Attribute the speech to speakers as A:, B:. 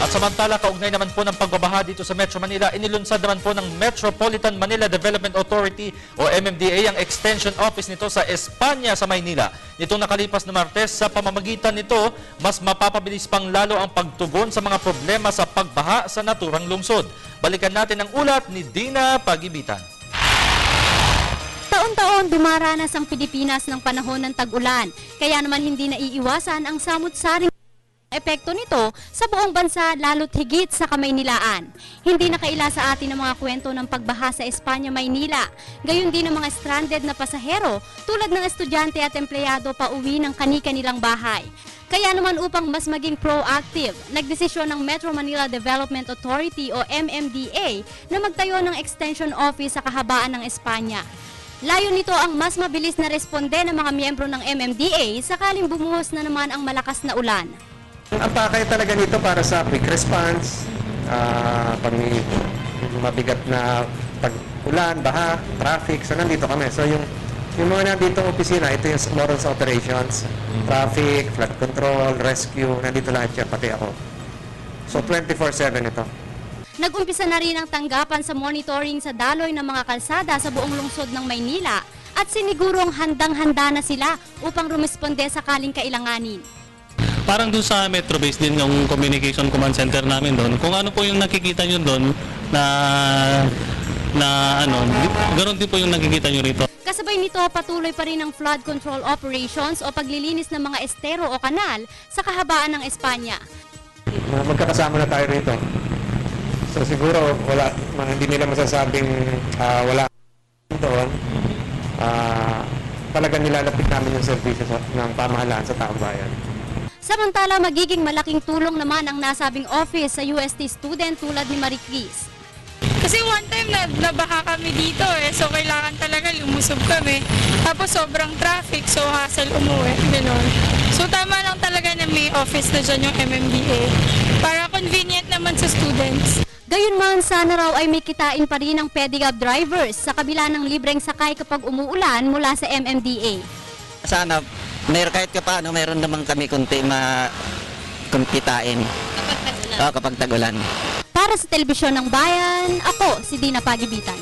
A: At samantala, kaugnay naman po ng pagbabaha dito sa Metro Manila, inilunsad naman po ng Metropolitan Manila Development Authority o MMDA ang extension office nito sa Espanya sa Maynila. Nitong nakalipas na Martes, sa pamamagitan nito, mas mapapabilis pang lalo ang pagtugon sa mga problema sa pagbaha sa naturang lungsod. Balikan natin ang ulat ni Dina Pagibitan.
B: Taon-taon dumaranas ang Pilipinas ng panahon ng tag-ulan, kaya naman hindi naiiwasan ang samut-saring epekto nito sa buong bansa lalo't higit sa Kamaynilaan. Hindi nakaila sa atin ang mga kwento ng pagbaha sa Espanya, Maynila. Gayon din ang mga stranded na pasahero tulad ng estudyante at empleyado pa uwi ng kani-kanilang bahay. Kaya naman upang mas maging proactive, nagdesisyon ng Metro Manila Development Authority o MMDA na magtayo ng extension office sa kahabaan ng Espanya. Layo nito ang mas mabilis na responde ng mga miyembro ng MMDA sakaling bumuhos na naman ang malakas na ulan.
C: Ang pakay talaga nito para sa quick response, pag may mabigat na pag-ulan, baha, traffic, so nandito kami. So yung mga nandito opisina, ito yung more sa operations, traffic, flood control, rescue, nandito lahat siya, pati ako. So 24/7 ito.
B: Nag-umpisa na rin ang tanggapan sa monitoring sa daloy ng mga kalsada sa buong lungsod ng Maynila at sinigurong handang-handa na sila upang rumisponde sakaling kailanganin.
D: Parang doon sa Metro Base din yung communication command center namin doon. Kung ano po yung nakikita nyo doon ganoon din po yung nakikita nyo rito.
B: Kasabay nito, patuloy pa rin ang flood control operations o paglilinis ng mga estero o kanal sa kahabaan ng Espanya.
C: Magkakasama na tayo rito. So siguro hindi nila masasabing wala doon. Talagang nilalapit namin yung servisyo ng pamahalaan sa taong bayan.
B: Samantala, magiging malaking tulong naman ang nasabing office sa UST student tulad ni Marie Chris.
E: Kasi one time nabaha kami dito so kailangan talaga lumusob kami. Tapos sobrang traffic, so hassle umuwi, gano'n. So tama lang talaga na may office na dyan yung MMDA para convenient naman sa students.
B: Gayunman, sana raw ay may kitain pa rin ang Pedigab drivers sa kabila ng libreng sakay kapag umuulan mula sa MMDA.
F: Sana kahit paano mayroon naman kami kunti kitain kapag tag-ulan.
B: Para sa Telebisyon ng Bayan, ako si Dina Pagibitan.